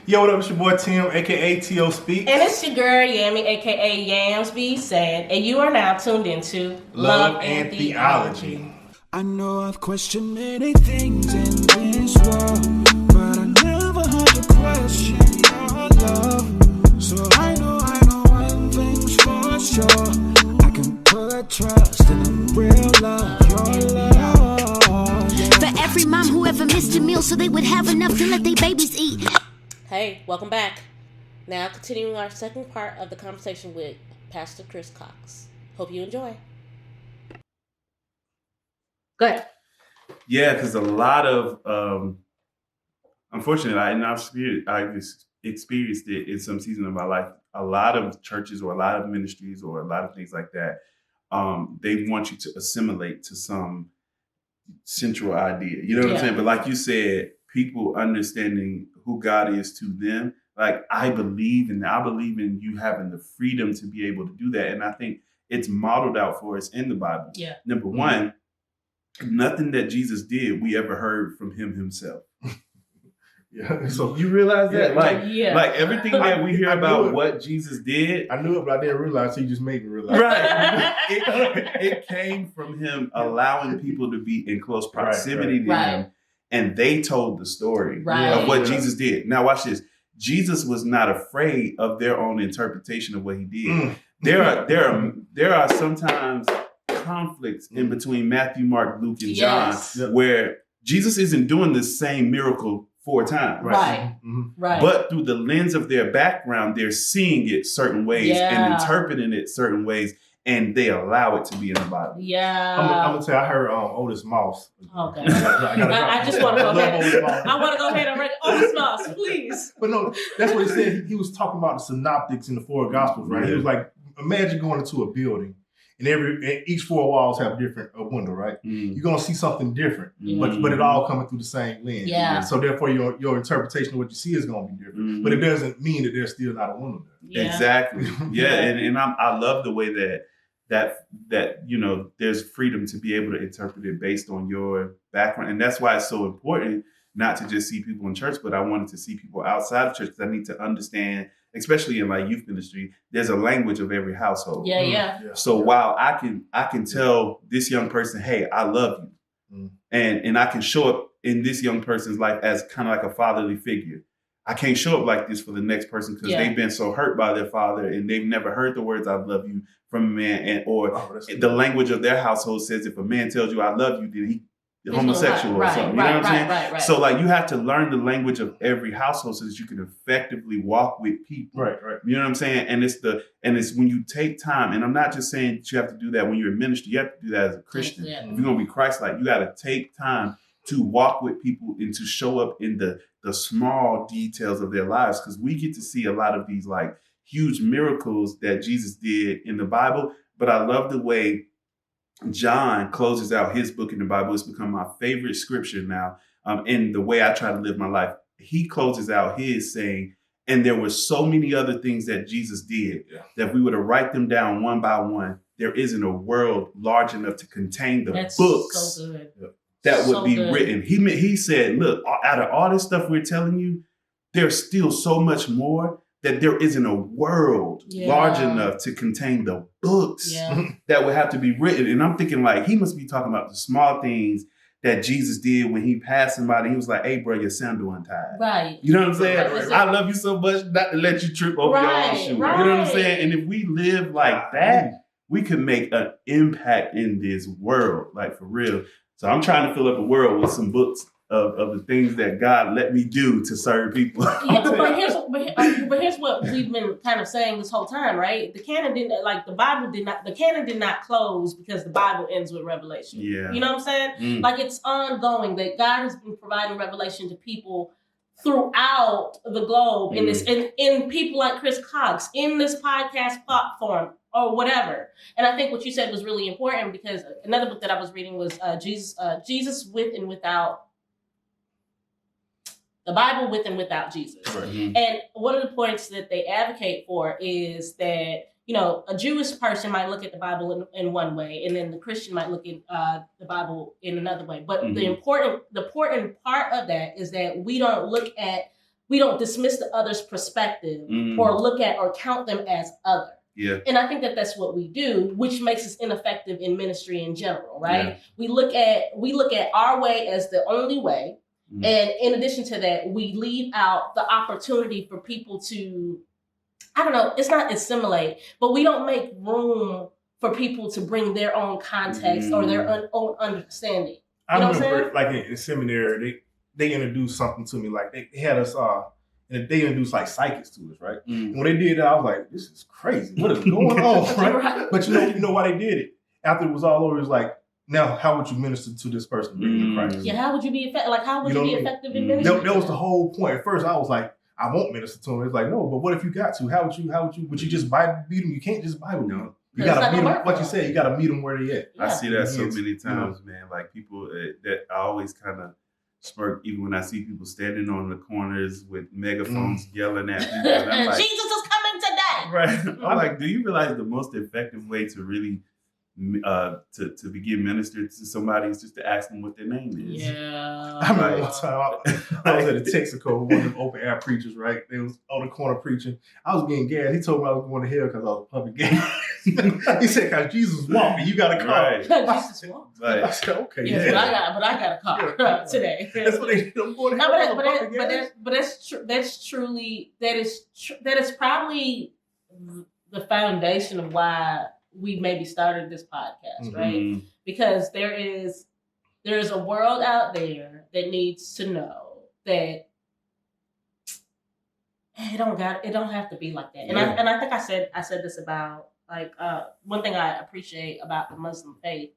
Yo, what up? It's your boy Tim, aka T.O. Speaks. And it's your girl Yami, aka Yams Be Sad, and you are now tuned into Love and Theology. I know I've questioned many things in this world, but I never had to question your love. So I know one thing's for sure. I can put trust in a real love, your love. Yeah. For every mom who ever missed a meal so they would have enough to let their babies eat. Hey, welcome back. Now continuing our second part of the conversation with Pastor Chris Cox. Hope you enjoy. Go ahead. Yeah, because a lot of, unfortunately, I've experienced it in some season of my life. A lot of churches or a lot of ministries or a lot of things like that, they want you to assimilate to some central idea. You know what I'm saying? But like you said, people understanding who God is to them, like I believe in you having the freedom to be able to do that. And I think it's modeled out for us in the Bible. Yeah. Number one, nothing that Jesus did we ever heard from him himself. Yeah. So you realize that? Like everything that we hear about what Jesus did. I knew it, but I didn't realize he just made me realize. Right. it came from him allowing people to be in close proximity to him. And they told the story of what Jesus did. Now watch this. Jesus was not afraid of their own interpretation of what he did. There are sometimes conflicts in between Matthew, Mark, Luke, and John, where Jesus isn't doing the same miracle 4 times. Right. But through the lens of their background, they're seeing it certain ways and interpreting it certain ways. And they allow it to be in the Bible. Yeah. I'm going to tell you, I heard Otis Moss. Okay. I just want to go ahead. I want to go ahead and read Otis Moss, please. But no, that's what he said. He was talking about the synoptics in the 4 Gospels, right? He was like, imagine going into a building and each 4 walls have different window, right? You're going to see something different, but it all coming through the same lens. Yeah. So therefore, your interpretation of what you see is going to be different. But it doesn't mean that there's still not a window there. Yeah. Exactly. Yeah. And I love the way that you know there's freedom to be able to interpret it based on your background, and that's why it's so important not to just see people in church, but I wanted to see people outside of church because I need to understand, especially in like youth ministry, there's a language of every household. So while I can tell this young person, hey, I love you, and I can show up in this young person's life as kind of like a fatherly figure. I can't show up like this for the next person because they've been so hurt by their father and they've never heard the words "I love you" from a man, or the language of their household says if a man tells you "I love you," then he's homosexual or something. You know what I'm saying? Right. So like you have to learn the language of every household so that you can effectively walk with people. Right. You know what I'm saying? And it's when you take time, and I'm not just saying that you have to do that when you're in ministry. You have to do that as a Christian. If you're gonna be Christ-like, you got to take time to walk with people and to show up in the small details of their lives, because we get to see a lot of these like huge miracles that Jesus did in the Bible. But I love the way John closes out his book in the Bible. It's become my favorite scripture now. In the way I try to live my life, he closes out his saying, and there were so many other things that Jesus did that if we were to write them down one by one, there isn't a world large enough to contain the books so good. That would be written. He said, look, out of all this stuff we're telling you, there's still so much more that there isn't a world large enough to contain the books that would have to be written. And I'm thinking like, he must be talking about the small things that Jesus did when he passed somebody. He was like, hey, bro, your sandal untied. Right. You know what I'm saying? I love you so much not to let you trip over your own shoe. Right. You know what I'm saying? And if we live like that, we could make an impact in this world, like for real. So I'm trying to fill up the world with some books of the things that God let me do to serve people. But here's what we've been kind of saying this whole time, right? The canon did not close because the Bible ends with Revelation. Yeah. You know what I'm saying? Like it's ongoing that God has been providing revelation to people throughout the globe in this, in people like Chris Cox, in this podcast platform, or whatever. And I think what you said was really important, because another book that I was reading was Jesus with and without, the Bible with and without Jesus. Right. And one of the points that they advocate for is that, you know, a Jewish person might look at the Bible in one way, and then the Christian might look at the Bible in another way. But the important part of that is that we don't look at we don't dismiss the other's perspective or look at or count them as other. Yeah. And I think that that's what we do, which makes us ineffective in ministry in general, right? Yeah. We look at our way as the only way. And in addition to that, we leave out the opportunity for people to, I don't know, it's not assimilate, but we don't make room for people to bring their own context or their own understanding. I remember, like in seminary, they introduced something to me. Like they had us, and they introduced like psychics to us, right? And when they did that, I was like, "This is crazy. What is going on?" Right? But you know why they did it? After it was all over, it was like, now how would you minister to this person bringing the Christ? Yeah, how would you be effective? Like, how would you be effective in ministry? That was the whole point. At first, I was like, I won't minister to him. It's like, no, but what if you got to? How would you just Bible beat them? You can't just Bible beat them. You gotta meet them. What you said, you gotta meet them where they at. I see that so many times, man. Like people that I always kind of smirk even when I see people standing on the corners with megaphones yelling at people. And I'm like, Jesus is coming today. Right. I'm like, do you realize the most effective way to really to begin ministering to somebody is just to ask them what their name is? Yeah. I remember one time I was at a Texaco with one of them open air preachers, right? They was on the corner preaching. I was getting gas. He told me I was going to hell because I was public gas. He said, because Jesus walking, you got a car. Right. Jesus walking. Like, I said, okay, Yeah, but I got a car today. That's what they do. I'm going to No, hell. but that's true. That is probably the foundation of why we maybe started this podcast, right? Because there is a world out there that needs to know that it don't have to be like that. And I think I said this about like one thing I appreciate about the Muslim faith,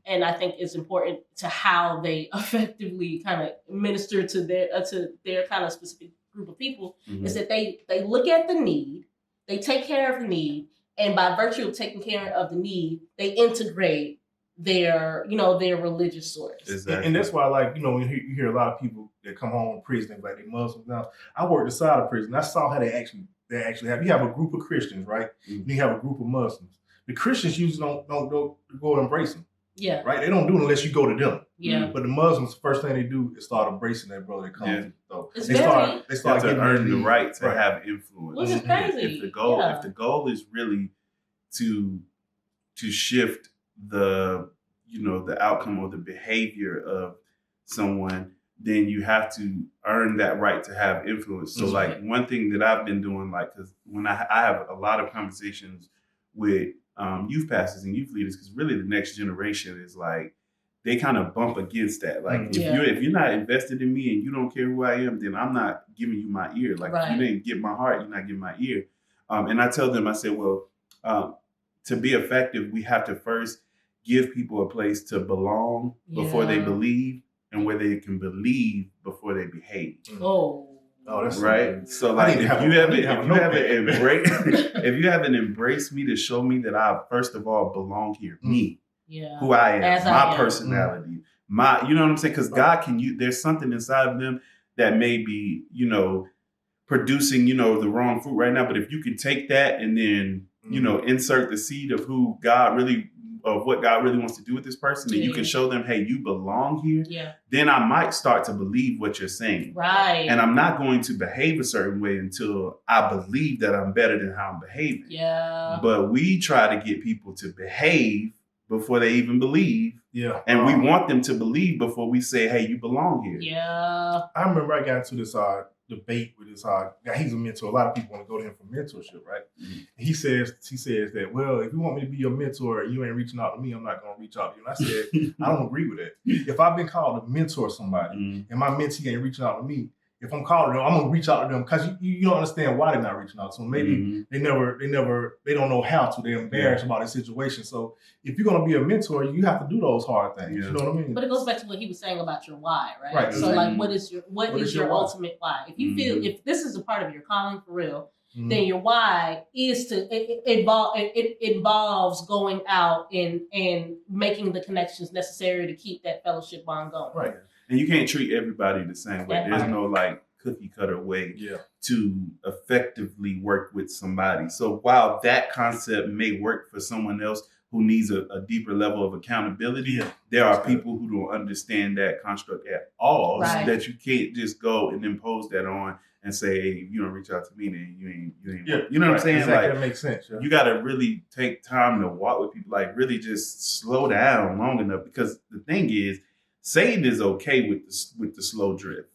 and I think it's important to how they effectively kind of minister to their kind of specific group of people, is that they look at the need, they take care of the need, and by virtue of taking care of the need, they integrate their religious source. Exactly. And that's why, like, when you hear a lot of people that come home from prison, like they Muslims now. I worked inside of prison. I saw how they actually have. You have a group of Christians, right? And you have a group of Muslims. The Christians usually don't go and embrace them. Yeah. Right? They don't do it unless you go to them. Yeah. But the Muslims, the first thing they do is start embracing that brother that comes. So It's they start to earn the right to have influence. Which is crazy. If the goal is really to shift the outcome or the behavior of someone, then you have to earn that right to have influence. So like one thing that I've been doing, like, because when I have a lot of conversations with youth pastors and youth leaders, because really the next generation is like, they kind of bump against that. Like if you're not invested in me and you don't care who I am, then I'm not giving you my ear. Like if you didn't get my heart, you're not getting my ear. And I tell them, I say, well, to be effective, we have to first give people a place to belong before they believe, and where they can believe before they behave. Oh, that's right. So like, if you haven't embraced me to show me that I first of all belong here, me, who I am, my personality, you know what I'm saying? Because God there's something inside of them that may be, producing, the wrong fruit right now. But if you can take that and then, insert the seed of what God really wants to do with this person, and you can show them, hey, you belong here, then I might start to believe what you're saying. Right. And I'm not going to behave a certain way until I believe that I'm better than how I'm behaving. Yeah. But we try to get people to behave before they even believe. Yeah. And we want them to believe before we say, hey, you belong here. Yeah. I remember I got into this debate with this guy. He's a mentor. A lot of people want to go to him for mentorship, right? He says that, well, if you want me to be your mentor and you ain't reaching out to me, I'm not going to reach out to you. And I said, I don't agree with that. If I've been called to mentor somebody and my mentee ain't reaching out to me, if I'm calling them, I'm going to reach out to them, because you don't understand why they're not reaching out to them. Maybe they don't know how to. They're embarrassed about the situation. So if you're going to be a mentor, you have to do those hard things. You know what I mean? But it goes back to what he was saying about your why, right? Right. So like, what is your ultimate why? If you feel, if this is a part of your calling for real, then your why is it involves going out and making the connections necessary to keep that fellowship bond going. Right. And you can't treat everybody the same way. There's no like cookie cutter way to effectively work with somebody. So while that concept may work for someone else who needs a deeper level of accountability, there are people who don't understand that construct at all, so that you can't just go and impose that on and say, hey, if you don't reach out to me, then you ain't. Yeah, You know what I'm saying? Exactly, Like, that makes sense. Yeah. You got to really take time to walk with people, like really just slow down long enough. Because the thing is, Satan is okay with the slow drift.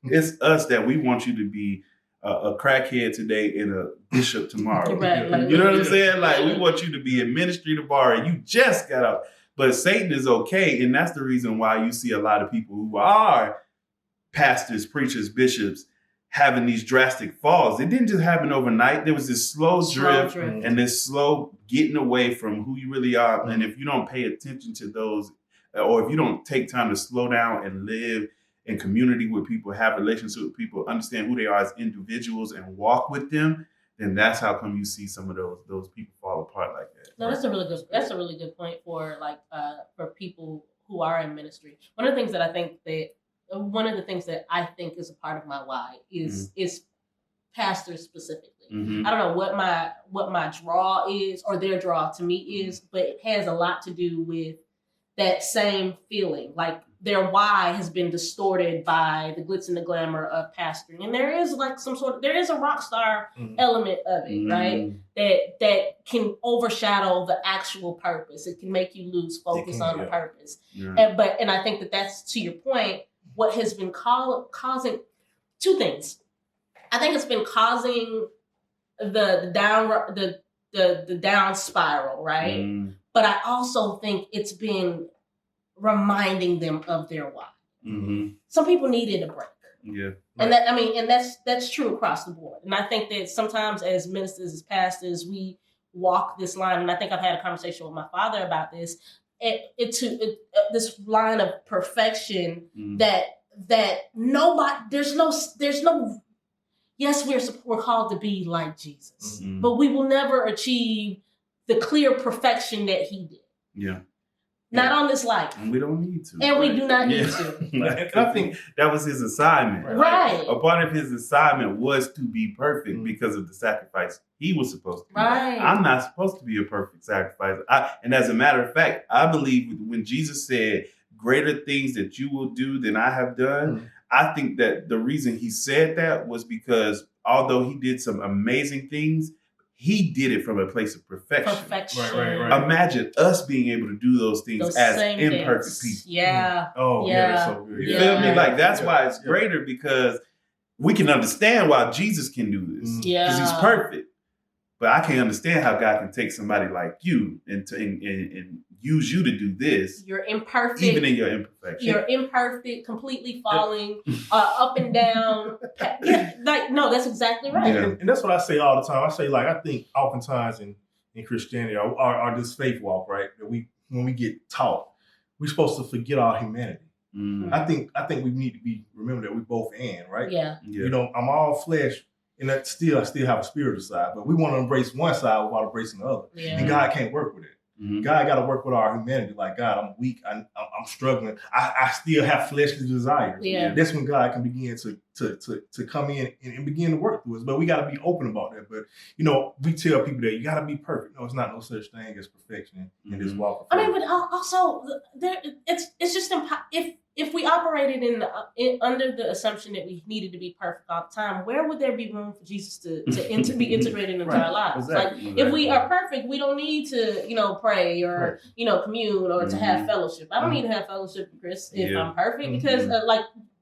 It's us that we want you to be a crackhead today and a bishop tomorrow. Right, like, you know what I'm saying? Like, we want you to be in ministry tomorrow and you just got out. But Satan is okay. And that's the reason why you see a lot of people who are pastors, preachers, bishops having these drastic falls. It didn't just happen overnight. There was this slow drift and this slow getting away from who you really are. And if you don't pay attention to those, or if you don't take time to slow down and live in community with people, have relationships with people, understand who they are as individuals and walk with them, then that's how come you see some of those people fall apart like that. No, that's a really good point for for people who are in ministry. One of the things that I think is a part of my why is pastors specifically. I don't know what my draw is or their draw to me is, but it has a lot to do with that same feeling. Like their why has been distorted by the glitz and the glamour of pastoring. And there is like there is a rock star element of it, right? That can overshadow the actual purpose. It can make you lose focus on the purpose. Yeah. And I think that's, to your point, what has been causing two things. I think it's been causing the down spiral, right? But I also think it's been reminding them of their why. Some people needed a break. Yeah. And that's true across the board. And I think that sometimes as ministers, as pastors, we walk this line, and I think I've had a conversation with my father about this, this line of perfection that nobody, there's no, yes, we're called to be like Jesus, but we will never achieve the clear perfection that he did. Yeah. Not on this life. And we don't need to. And we do not need to. I think that was his assignment. Right. A part of his assignment was to be perfect because of the sacrifice he was supposed to be. Right. I'm not supposed to be a perfect sacrifice. And as a matter of fact, I believe when Jesus said, greater things that you will do than I have done, I think that the reason he said that was because although he did some amazing things, he did it from a place of perfection. Right. Imagine us being able to do those things as imperfect people. Yeah. Oh, yeah, that's so good. You feel me? Like, that's why it's greater, because we can understand why Jesus can do this. Because he's perfect. But I can't understand how God can take somebody like you and use you to do this. You're imperfect. Even in your imperfection. You're imperfect, completely falling up and down. No, that's exactly right. Yeah. And that's what I say all the time. I say, like, I think oftentimes in Christianity, or this faith walk, right, that when we get taught, we're supposed to forget our humanity. I think we need to remember that we both right? Yeah. You know, I'm all flesh. And that I still have a spiritual side, but we want to embrace one side without embracing the other. Yeah. And God can't work with it. God got to work with our humanity. Like, God, I'm weak. I'm struggling. I still have fleshly desires. Yeah. That's when God can begin to come in and begin to work through us. But we got to be open about that. But, you know, we tell people that you got to be perfect. No, it's not no such thing as perfection in this walk of faith. I mean, but also, it's just if we operated under the assumption that we needed to be perfect all the time, where would there be room for Jesus to be integrated into our lives? Exactly. Like, if we are perfect, we don't need to, pray or, commune or to have fellowship. I don't need to have fellowship with Chris if I'm perfect, because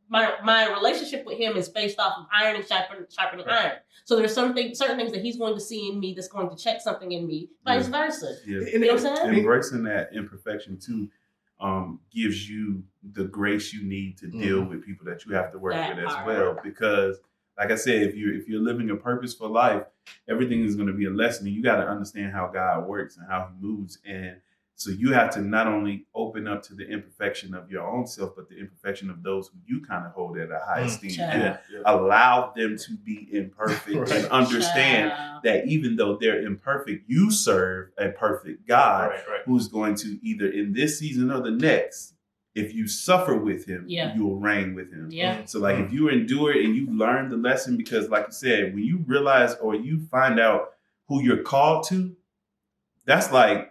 my relationship with him is based off of iron and sharpening iron. So there's certain things that he's going to see in me that's going to check something in me, vice versa. Yeah. You know what I'm saying? Embracing that imperfection too gives you the grace you need to deal with people that you have to work with as well. Because, like I said, if you're living a purposeful life, everything is going to be a lesson. And you got to understand how God works and how he moves. And so you have to not only open up to the imperfection of your own self, but the imperfection of those who you kind of hold at a high esteem, and allow them to be imperfect and understand that even though they're imperfect, you serve a perfect God who's going to either in this season or the next, if you suffer with him, you'll reign with him. Yeah. So like if you endure it and you learn the lesson, because like you said, when you realize or you find out who you're called to, that's like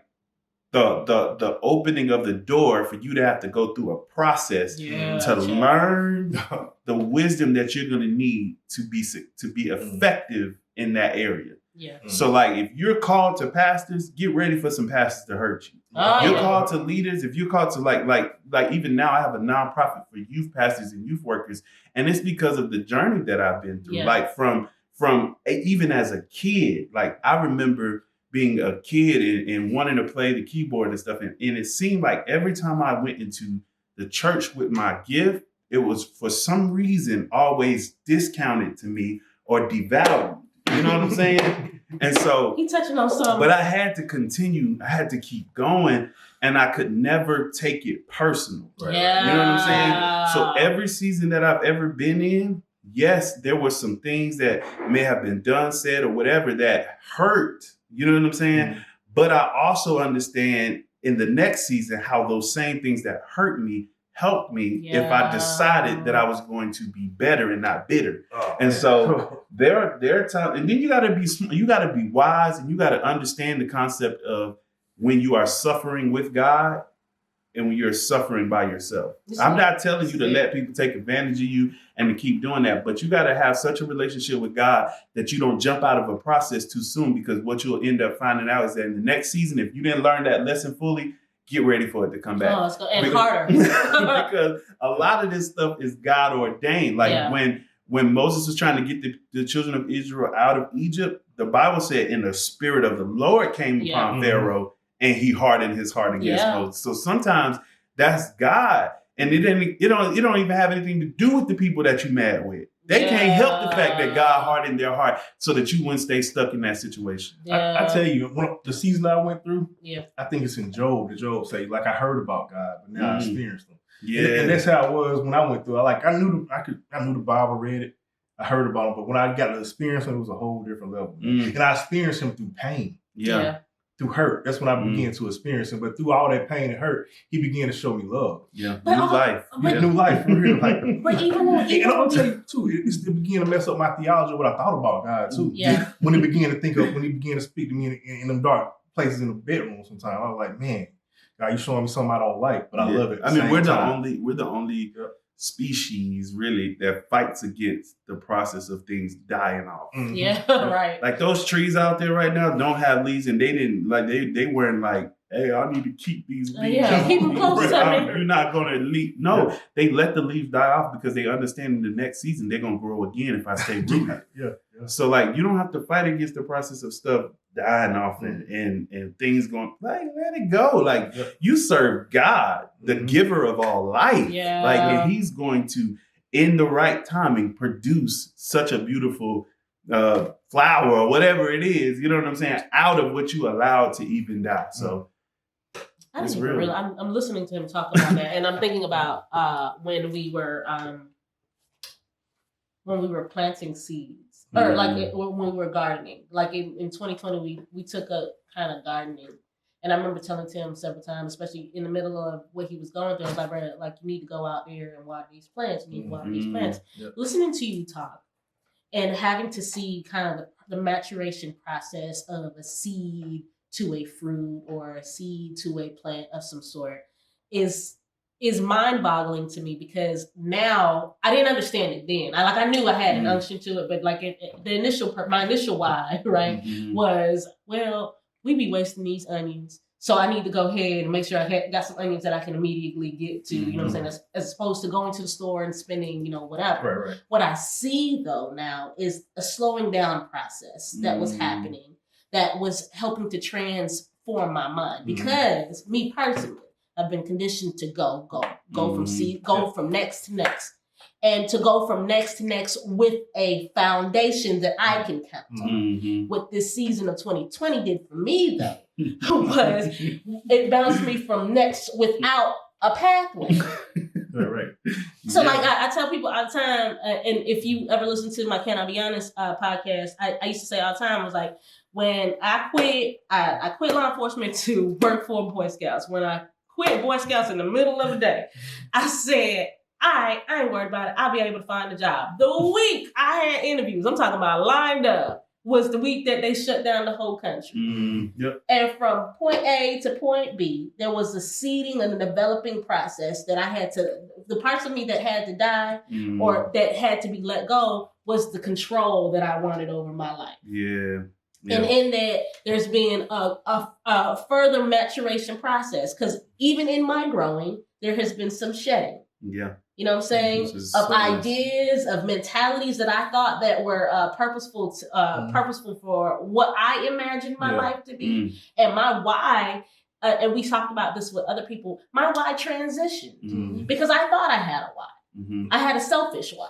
the opening of the door for you to have to go through a process to learn the wisdom that you're going to need to be effective in that area. Yeah. So like if you're called to pastors, get ready for some pastors to hurt you. You're called to leaders. If you're called to like even now, I have a nonprofit for youth pastors and youth workers, and it's because of the journey that I've been through. Like from even as a kid, like I remember being a kid and wanting to play the keyboard and stuff, and it seemed like every time I went into the church with my gift, it was for some reason always discounted to me or devalued. You know what I'm saying? And so he touching on something. But I had to continue. I had to keep going, and I could never take it personal. Right? Yeah. You know what I'm saying? So every season that I've ever been in, yes, there were some things that may have been done, said, or whatever that hurt. You know what I'm saying? Mm-hmm. But I also understand in the next season how those same things that hurt me helped me if I decided that I was going to be better and not bitter. And so there are times, and then you got to be wise, and you got to understand the concept of when you are suffering with God and when you're suffering by yourself. I'm not telling you to let people take advantage of you and to keep doing that, but you got to have such a relationship with God that you don't jump out of a process too soon, because what you'll end up finding out is that in the next season, if you didn't learn that lesson fully, get ready for it to come back. Harder. Because a lot of this stuff is God ordained. Like when Moses was trying to get the children of Israel out of Egypt, the Bible said, "In the spirit of the Lord came upon Pharaoh, and he hardened his heart against Moses." So sometimes that's God, and it don't even have anything to do with the people that you mad with. They can't help the fact that God hardened their heart so that you wouldn't stay stuck in that situation. I tell you, the season I went through, I think it's in Job. The Job say, like, I heard about God, but now I experienced him. Yeah, and that's how it was when I went through. I knew the Bible, read it, I heard about him, but when I got to experience him, it was a whole different level. And I experienced him through pain. Through hurt. That's when I began to experience him. But through all that pain and hurt, he began to show me love. Yeah. New life. New life, for real. But even and I'll tell you too, it began to mess up my theology of what I thought about God too. Yeah. When he began to speak to me in them dark places in the bedroom sometimes, I was like, man, God, you showing me something I don't like, but I love it. I mean, we're the only species really that fights against the process of things dying off. Mm-hmm. Yeah, right. Like those trees out there right now don't have leaves, and they didn't like they weren't like, hey, I need to keep these leaves. Keep them close to me. You're not gonna leave. No, they let the leaves die off because they understand in the next season they're gonna grow again if I stay rooted. So like you don't have to fight against the process of stuff dying off and things going, like, let it go. Like you serve God, the giver of all life. Yeah. Like, and he's going to, in the right timing, produce such a beautiful flower or whatever it is, you know what I'm saying, out of what you allowed to even die. So it's real. I'm listening to him talk about that, and I'm thinking about when we were planting seeds. Or when we were gardening. Like in 2020, we took a kind of gardening. And I remember telling Tim several times, especially in the middle of what he was going through, I was like, "Brother, like you need to go out there and water these plants. You need to water these plants." Yep. Listening to you talk and having to see kind of the maturation process of a seed to a fruit or a seed to a plant of some sort is mind-boggling to me, because now I didn't understand it then. I knew I had an unction to it, but like my initial why, right, was, well, we be wasting these onions, so I need to go ahead and make sure I got some onions that I can immediately get to, you know what I'm saying, as opposed to going to the store and spending, whatever. Right. What I see though now is a slowing down process that was happening, that was helping to transform my mind, because me personally, I've been conditioned to go from next to next, and to go from next to next with a foundation that I can count on. What this season of 2020 did for me, though, was it bounced me from next without a pathway. Right. So, like I tell people all the time, and if you ever listen to my Can I Be Honest podcast, I used to say all the time, I was like, when I quit law enforcement to work for Boy Scouts. When I quit Boy Scouts in the middle of the day, I said, I ain't worried about it. I'll be able to find a job. The week I had interviews, I'm talking about lined up, was the week that they shut down the whole country. Yep. And from point A to point B, there was a seeding and a developing process that I had to, the parts of me that had to die or that had to be let go was the control that I wanted over my life. Yeah. And in that, there's been a further maturation process, because even in my growing, there has been some shedding. Yeah. You know what I'm saying? Of ideas, of mentalities that I thought that were purposeful for what I imagined my life to be. And my why, and we talked about this with other people, my why transitioned because I thought I had a why. I had a selfish why.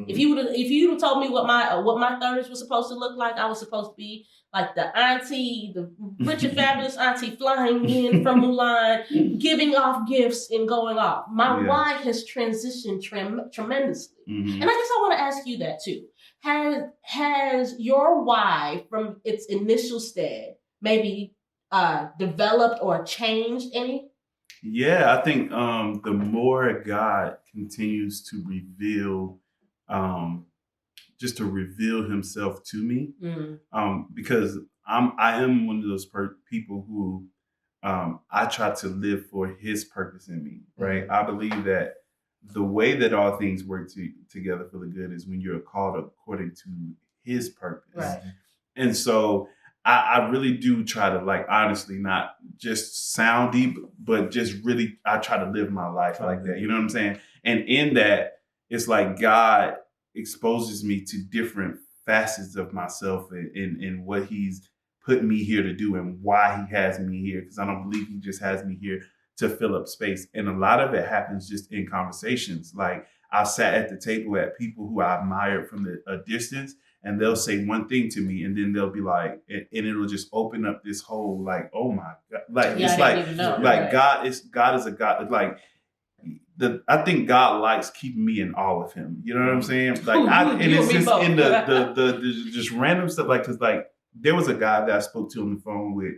If you would have told me what my 30s was supposed to look like, I was supposed to be like the auntie, the rich and fabulous auntie flying in from Mulan, giving off gifts and going off. My why has transitioned tremendously. And I guess I want to ask you that too. Has your why from its initial stage maybe developed or changed any? Yeah, I think the more God continues to reveal just to reveal himself to me, because I am one of those people who I try to live for his purpose in me, right? I believe that the way that all things work together for the good is when you're called according to his purpose. Right. And so I really do try to, like, honestly, not just sound deep, but just really, I try to live my life like that. You know what I'm saying? And in that, it's like God exposes me to different facets of myself and what he's put me here to do and why he has me here. Because I don't believe he just has me here to fill up space. And a lot of it happens just in conversations. Like, I sat at the table at people who I admired from a distance, and they'll say one thing to me, and then they'll be like, and it'll just open up this whole, like, oh my God. Like, it's like God is a God. Like, I think God likes keeping me in awe of him. You know what I'm saying? Like, and it's just in the just random stuff. Like, cause like there was a guy that I spoke to on the phone with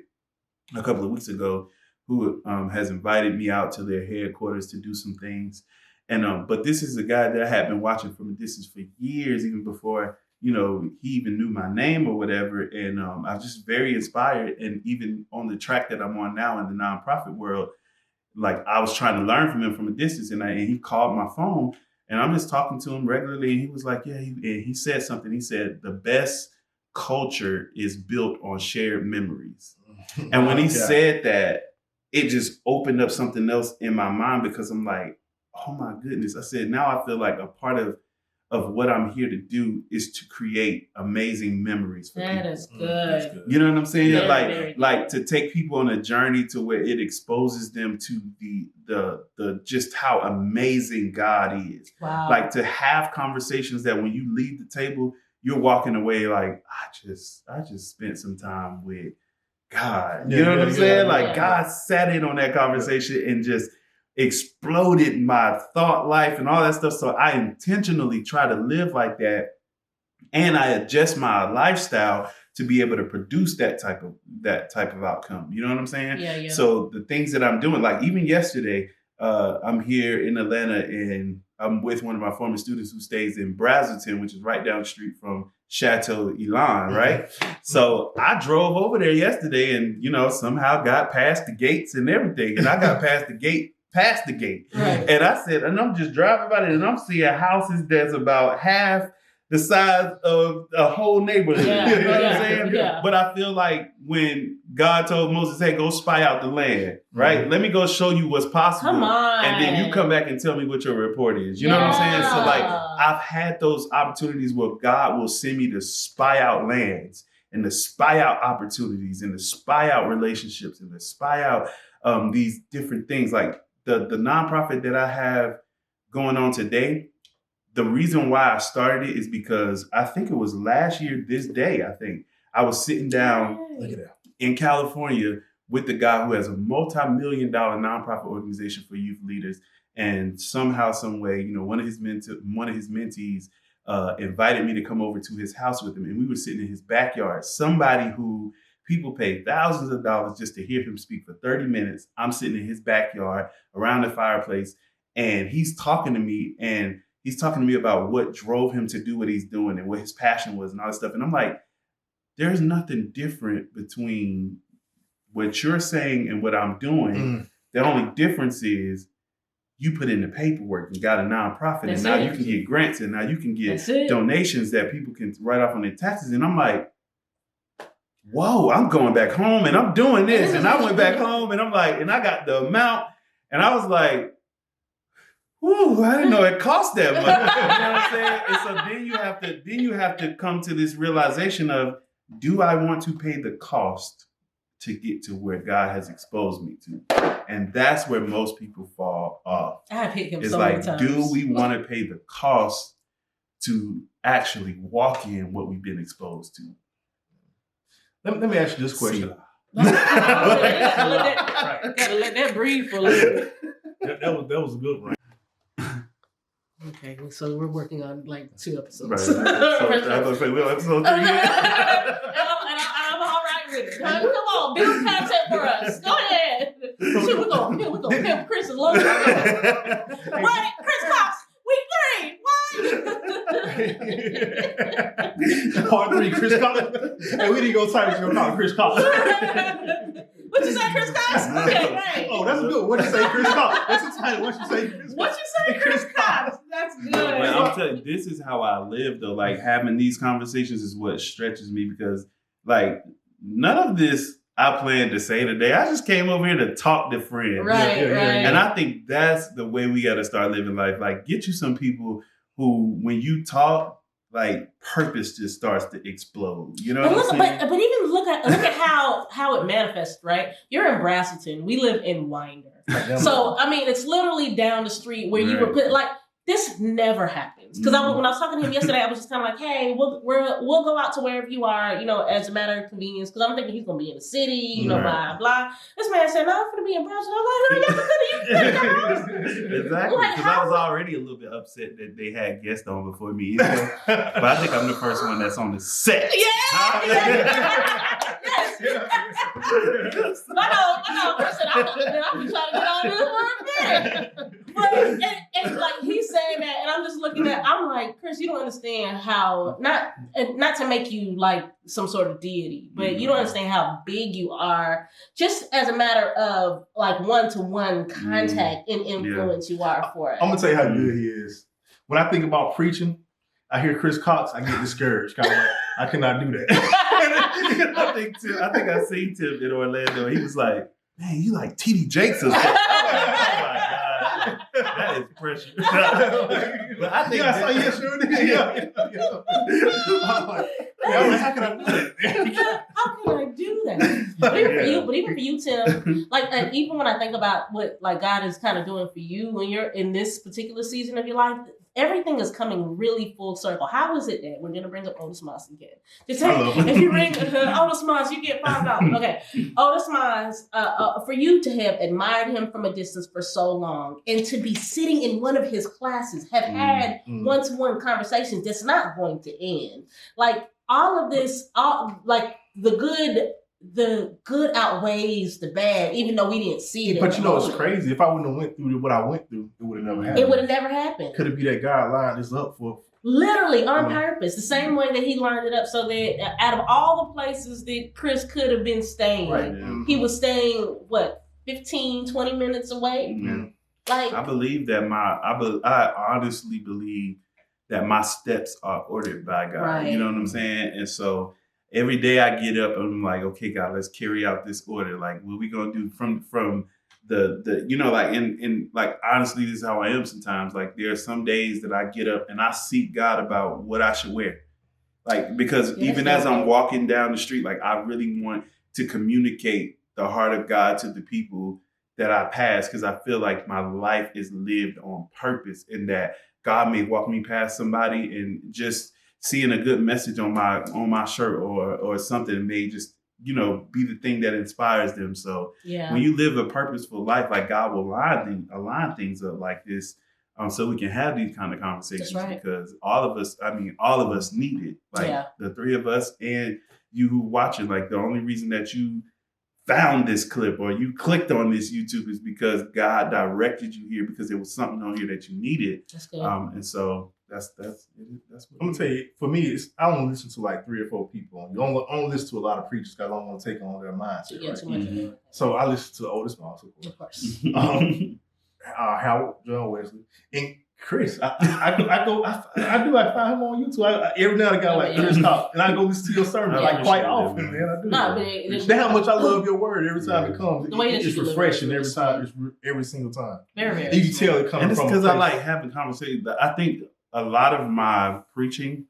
a couple of weeks ago who has invited me out to their headquarters to do some things. And but this is a guy that I had been watching from a distance for years, even before, you know, he even knew my name or whatever. And I was just very inspired. And even on the track that I'm on now in the nonprofit world, like, I was trying to learn from him from a distance, and he called my phone, and I'm just talking to him regularly. And he was like, yeah, he said something. He said, the best culture is built on shared memories. And when he said that, it just opened up something else in my mind, because I'm like, oh my goodness. I said, now I feel like a part of what I'm here to do is to create amazing memories for people. That is good. You know what I'm saying? Yeah, like to take people on a journey to where it exposes them to the just how amazing God is. Wow. Like, to have conversations that when you leave the table, you're walking away like, I just spent some time with God. You know what I'm saying? Like, God sat in on that conversation and just exploded my thought life and all that stuff. So I intentionally try to live like that, and I adjust my lifestyle to be able to produce that type of outcome. You know what I'm saying? Yeah. So the things that I'm doing, like even yesterday, I'm here in Atlanta, and I'm with one of my former students who stays in Brazelton, which is right down the street from Chateau Elan, right? So I drove over there yesterday, and, you know, somehow got past the gates and everything, and I got past the gate. Right. And I said, and I'm just driving by it, and I'm seeing houses that's about half the size of a whole neighborhood. You know what I'm saying? Yeah. But I feel like when God told Moses, hey, go spy out the land, right? Let me go show you what's possible. Come on. And then you come back and tell me what your report is. You know what I'm saying? So, like, I've had those opportunities where God will send me to spy out lands, and to spy out opportunities, and to spy out relationships, and to spy out these different things. Like, the nonprofit that I have going on today, the reason why I started it is because I think it was last year, this day, I think, I was sitting down in California with the guy who has a multi-million-dollar nonprofit organization for youth leaders. And somehow, some way, you know, one of his mentees invited me to come over to his house with him. And we were sitting in his backyard. Somebody who people pay thousands of dollars just to hear him speak for 30 minutes. I'm sitting in his backyard around the fireplace, and he's talking to me, and he's talking to me about what drove him to do what he's doing and what his passion was and all this stuff. And I'm like, there's nothing different between what you're saying and what I'm doing. The only difference is you put in the paperwork and got a nonprofit, and now you can get grants, and now you can get donations that people can write off on their taxes. And I'm like, whoa, I'm going back home and I'm doing this. And I went back home and I'm like, and I got the amount, and I was like, whoo, I didn't know it cost that much. You know what I'm saying? And so then you have to come to this realization of, do I want to pay the cost to get to where God has exposed me to? And that's where most people fall off. I've hit him it's so like, many times. do we want to pay the cost to actually walk in what we've been exposed to? Let me ask you this question. Gotta let that breathe for a little bit. That was a good one. Okay, so we're working on like 2 episodes. Right. So I was gonna say, well, episode 3. and I'm all right with it. Come on, build content for us. Go ahead. Shit, we're gonna pimp Chris as long as What? Chris Cox, week 3. What? Part 3, Chris Cox. Hey, we didn't go type your call Chris Cox. What you say, Chris Cox? Okay, right. Oh, that's good. What you say, Chris Cox? That's the title. What you say, Chris Cox? What you say, Chris Cox? That's good. But I'm telling you, this is how I live though. Like, having these conversations is what stretches me, because like none of this I planned to say today. I just came over here to talk to friends. Right. And I think that's the way we got to start living life. Like, get you some people who, when you talk, like, purpose just starts to explode. You know what I'm saying? But even look at how it manifests, right? You're in Braselton. We live in Winder. So, I mean, it's literally down the street where you were put, like, this never happens. Because when I was talking to him yesterday, I was just kind of like, hey, we'll go out to wherever you are, as a matter of convenience. Because I'm thinking he's going to be in the city, blah, blah. This man said, no, I'm going to be in Braselton. I'm like, no, Exactly. Because I was already a little bit upset that they had guests on before me. But I think I'm the first one that's on the set. Yes. I know. Chris said, I've been trying to get on this for a minute. But, and like, he's saying that, and I'm just looking at, I'm like, Chris, you don't understand how, not to make you like some sort of deity, but you don't understand how big you are, just as a matter of like one-to-one contact and influence you are for it. I'm gonna tell you how good he is. When I think about preaching, I hear Chris Cox, I get discouraged. Kind of like, I cannot do that. I think I seen Tim in Orlando. He was like, man, you like T.D. Jakes or something. Oh my God. That is pressure. But I think sure did. How can I do that? How can I do that? But even for you, Tim, like even when I think about what like God is kind of doing for you when you're in this particular season of your life, everything is coming really full circle. How is it that we're going to bring up Otis Moss again? Just if you ring Otis Moss, you get $5. Okay, Otis Moss, for you to have admired him from a distance for so long and to be sitting in one of his classes, have had one-to-one conversations that's not going to end. Like all of this, like the good outweighs the bad, even though we didn't see it. But it's crazy. If I wouldn't have went through what I went through, it would have never happened. It would have never happened. Could it be that God lined this up for? Literally on purpose. The same way that he lined it up so that out of all the places that Chris could have been staying, he was staying, 15, 20 minutes away? Mm-hmm. Like, I believe that I honestly believe that my steps are ordered by God. Right. You know what I'm saying? And so every day I get up and I'm like, okay, God, let's carry out this order. Like, what are we gonna do from the like in like honestly, this is how I am sometimes. Like, there are some days that I get up and I seek God about what I should wear. Like, because even as I'm walking down the street, like I really want to communicate the heart of God to the people that I pass, because I feel like my life is lived on purpose, and that God may walk me past somebody and just seeing a good message on my shirt or something may just, be the thing that inspires them. So when you live a purposeful life, like God will align things up like this, so we can have these kind of conversations. Right. Because all of us need it. Like the three of us and you who watching, like the only reason that you found this clip or you clicked on this YouTube is because God directed you here, because there was something on here that you needed. That's good. And so that's what I'm gonna tell you. For me, I only listen to like 3 or 4 people. You only listen to a lot of preachers because I don't want to take on their mindset. Yeah, Right? too much. Mhm. So I listen to the oldest mouse, Of course. Howard, John Wesley, and Chris. I do. I find him on YouTube. Every now and again, like Chris Cox, and I go listen to your sermon I like quite appreciate often, that, man. I do. No, but it's That's how much I love your word every time it comes. The way that It's you deliver refreshing it every is time. It's every single time. very, very. You can tell it coming and it's from. because I like having conversations. I think a lot of my preaching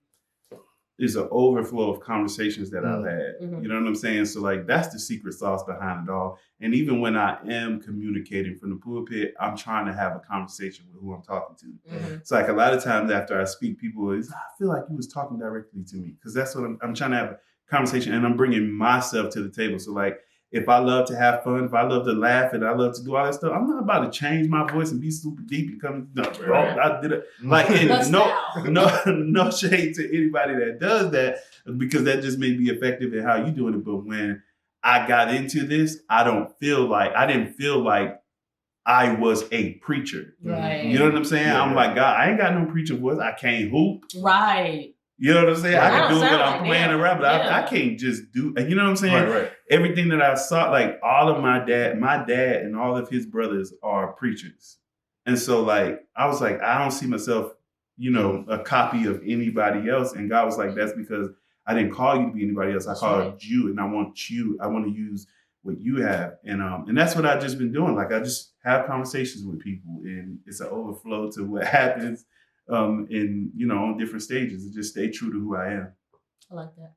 is an overflow of conversations that I've had. Mhm. You know what I'm saying? So like that's the secret sauce behind it all. And even when I am communicating from the pulpit, I'm trying to have a conversation with who I'm talking to. Mm-hmm. So like a lot of times after I speak, people is, I feel like you was talking directly to me, because that's what I'm trying to have a conversation, and I'm bringing myself to the table. So like if I love to have fun, if I love to laugh, and I love to do all that stuff, I'm not about to change my voice and be super deep and come. No, bro, I did it. Like and no shade to anybody that does that, because that just may be effective in how you doing it. But when I got into this, I didn't feel like I was a preacher. Right. You know what I'm saying? Yeah. I'm like, God, I ain't got no preacher voice. I can't hoop. Right. You know what I'm saying? Right. I can do it when Sound I'm like playing that. around, but Yeah. I can't just do. You know what I'm saying? Right. Everything that I saw, like all of my dad and all of his brothers are preachers. And so like, I was like, I don't see myself, a copy of anybody else. And God was like, that's because I didn't call you to be anybody else. I called you, and I want to use what you have. And that's what I've just been doing. Like I just have conversations with people, and it's an overflow to what happens on different stages. And just stay true to who I am. I like that.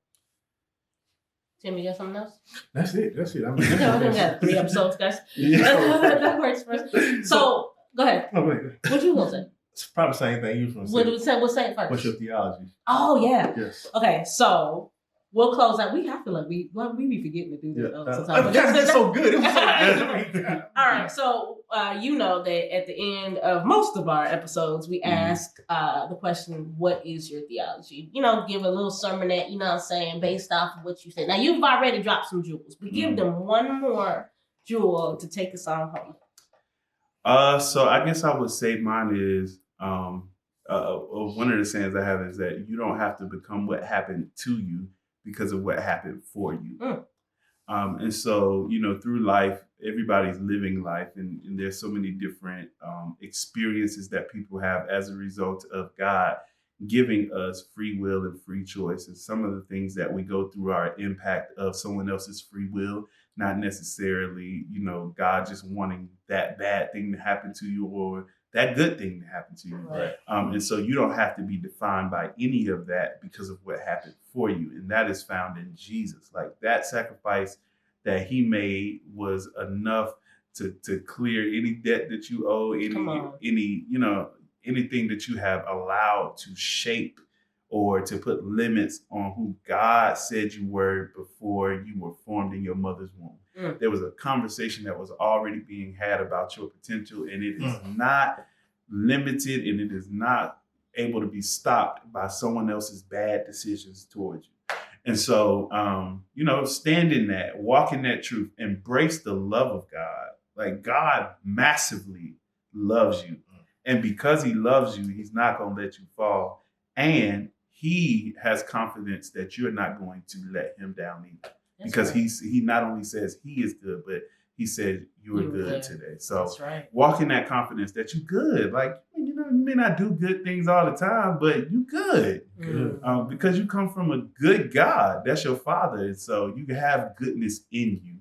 Tim, you got something else? That's it. I mean, We got 3 episodes, guys. Yeah. That works for us. So, go ahead. No, wait. What you gonna say? It's probably the same thing you was We'll going to say. say it first. What's your theology? Oh, yeah. Yes. Okay, so we'll close out. I feel like we be forgetting to do this sometimes. But It's so good. It was so good. All right, so you know that at the end of most of our episodes, we ask the question, what is your theology? Give a little sermonette, you know what I'm saying, based off of what you said. Now, you've already dropped some jewels, but give them one more jewel to take us on home. So I guess I would say mine is, one of the sayings I have is that you don't have to become what happened to you because of what happened for you. And so, through life, everybody's living life, and there's so many different experiences that people have as a result of God giving us free will and free choice. And some of the things that we go through are impact of someone else's free will, not necessarily, God just wanting that bad thing to happen to you or that good thing to happen to you. Right. And so you don't have to be defined by any of that because of what happened for you. And that is found in Jesus. Like that sacrifice that he made was enough to clear any debt that you owe, anything that you have allowed to shape or to put limits on who God said you were before you were formed in your mother's womb. There was a conversation that was already being had about your potential, and it is not limited, and it is not able to be stopped by someone else's bad decisions towards you. And so, stand in that, walk in that truth, embrace the love of God. Like God massively loves you. And because he loves you, he's not going to let you fall. And he has confidence that you're not going to let him down either. That's because right. He not only says he is good, but he said you're good today. So walk in that confidence that you're good. Like, you may not do good things all the time, but you good. Because you come from a good God. That's your Father. And so you can have goodness in you.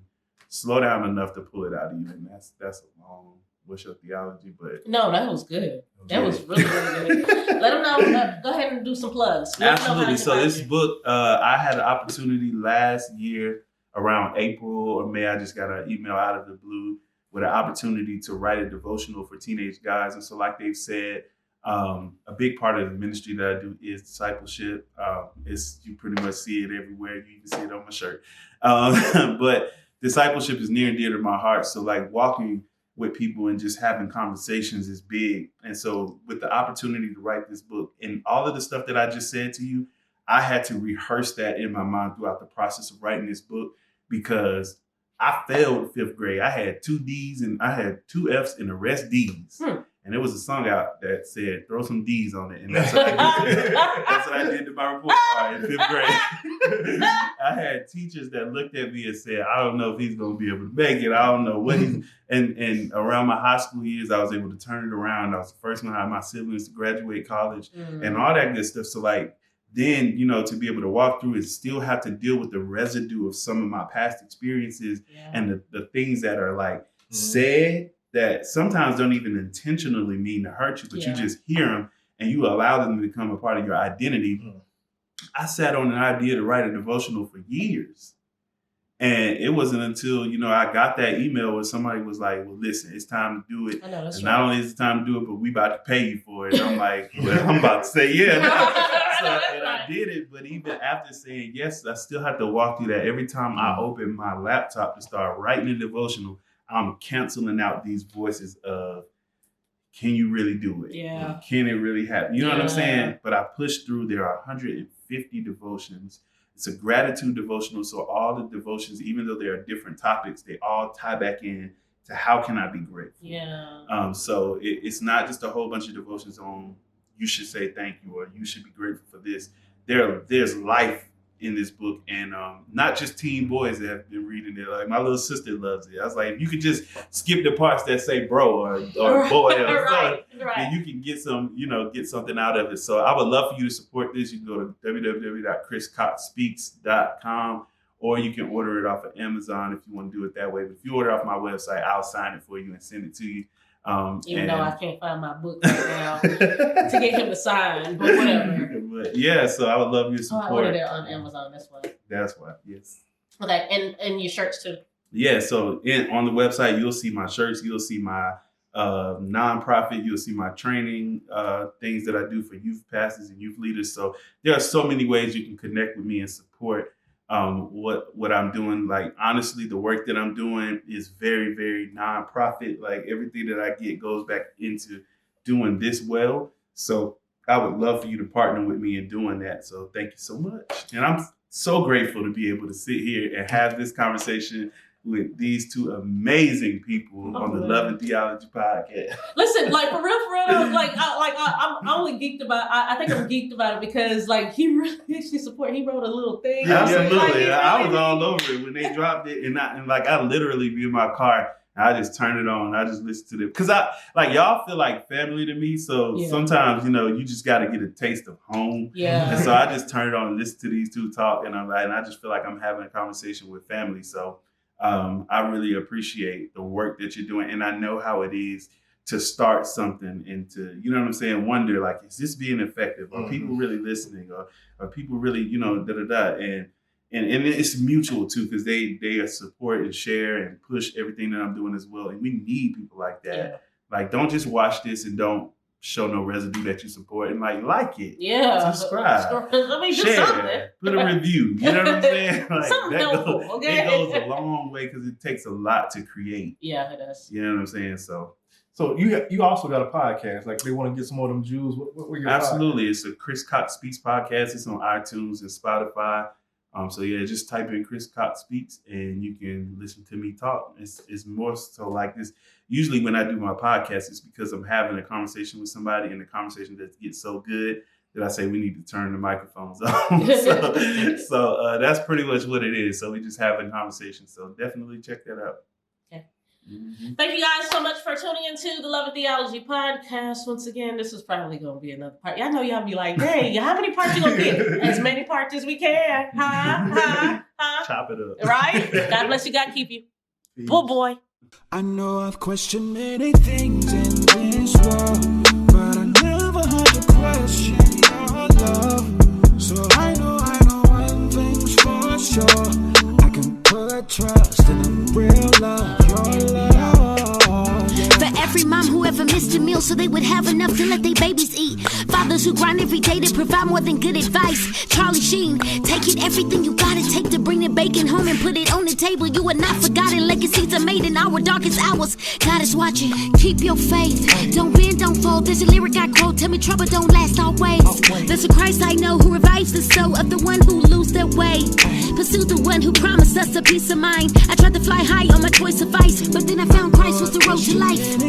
Slow down enough to pull it out of you. And that's a long, what's your theology? But no, that was good. That was really, really good. Let them know. Go ahead and do some plugs. Absolutely. So this book, I had an opportunity last year around April or May. I just got an email out of the blue with an opportunity to write a devotional for teenage guys. And so like they've said, a big part of the ministry that I do is discipleship. You pretty much see it everywhere. You can see it on my shirt. But discipleship is near and dear to my heart. So like walking with people and just having conversations is big. And so with the opportunity to write this book and all of the stuff that I just said to you, I had to rehearse that in my mind throughout the process of writing this book because I failed 5th grade. I had 2 D's and I had 2 F's and the rest D's. And there was a song out that said, throw some D's on it. And that's what I did. That's what I did to my report card in 5th grade. I had teachers that looked at me and said, I don't know if he's going to be able to make it. I don't know what he's... And around my high school years, I was able to turn it around. I was the first one out of my siblings to graduate college and all that good stuff. So like, then, you know, to be able to walk through and still have to deal with the residue of some of my past experiences and the things that are like said that sometimes don't even intentionally mean to hurt you, but you just hear them and you allow them to become a part of your identity. I sat on an idea to write a devotional for years. And it wasn't until, you know, I got that email where somebody was like, well, listen, it's time to do it. And not only is it time to do it, but we about to pay you for it. And I'm like, well, I'm about to say, and I did it. But even after saying yes, I still have to walk through that. Every time I open my laptop to start writing a devotional, I'm canceling out these voices of, can you really do it? Yeah. Can it really happen? You know what I'm saying? But I pushed through. There are 150 devotions. It's a gratitude devotional. So all the devotions, even though there are different topics, they all tie back in to how can I be grateful? Yeah. So it's not just a whole bunch of devotions on you should say thank you or you should be grateful for this. There's life in this book, and not just teen boys that have been reading it. Like my little sister loves it. I was like, if you could just skip the parts that say bro or boy or right. and you can get something out of it. So I would love for you to support this. You can go to www.chriscoxspeaks.com, or you can order it off of Amazon if you want to do it that way. But if you order off my website, I'll sign it for you and send it to you. Even though I can't find my book right now to get him to sign, but whatever. But yeah, so I would love your support. I ordered it on Amazon. That's why. That's why. Yes. Okay, and your shirts too. Yeah. So on the website, you'll see my shirts. You'll see my nonprofit. You'll see my training things that I do for youth pastors and youth leaders. So there are so many ways you can connect with me and support what I'm doing. Like, honestly, the work that I'm doing is very, very nonprofit. Like, everything that I get goes back into doing this well. So I would love for you to partner with me in doing that. So thank you so much. And I'm so grateful to be able to sit here and have this conversation with these two amazing people on the Love and Theology podcast. Listen, like for real, I'm only geeked about. I think I'm geeked about it because like he really actually support. He wrote a little thing. Absolutely, I was all over it when they dropped it, and I literally be in my car. I just turn it on. I just listen to it because y'all feel like family to me. So sometimes you just got to get a taste of home. Yeah. And so I just turn it on and listen to these two talk, and I just feel like I'm having a conversation with family. So. I really appreciate the work that you're doing. And I know how it is to start something and to, wonder, like, is this being effective? Are people really listening? Or are people really, And it's mutual too, because they support and share and push everything that I'm doing as well. And we need people like that. Yeah. Like, don't just watch this and don't show no residue that you support and like it. Yeah. Subscribe. Let me do share. something. Put a review. You know what I'm saying? Like, something helpful, okay? It goes a long way because it takes a lot to create. Yeah, it does. You know what I'm saying? So you also got a podcast. Like, they want to get some more of them Jews. What your absolutely. podcast? It's a Chris Cox Speaks podcast. It's on iTunes and Spotify. So yeah, just type in Chris Cox Speaks and you can listen to me talk. It's more so like this. Usually when I do my podcast, it's because I'm having a conversation with somebody and the conversation that gets so good that I say we need to turn the microphones on. so that's pretty much what it is. So we just having a conversation. So definitely check that out. Okay. Mm-hmm. Thank you guys so much for tuning into the Love and Theology podcast. Once again, this is probably going to be another part. I know y'all be like, dang, how many parts you going to get? As many parts as we can. Chop it up. Right? God bless you. God keep you. Boy. I know I've questioned many things in this world, but I never had to question your love. So I know one thing's for sure. I can put trust in a real love, your love. For every mom who ever missed a meal so they would have enough to let their babies eat. Fathers who grind every day to provide more than good advice. Charlie Sheen, taking everything you gotta take to bring the bacon home and put it on the table. You are not forgotten. Legacies are made in our darkest hours. God is watching. Keep your faith. Don't bend, don't fold. There's a lyric I quote. Tell me trouble don't last always. There's a Christ I know who revives the soul of the one who lose their way. Pursue the one who promised us a peace of mind. I tried to fly high on my choice of vice, but then I found Christ was the road to life.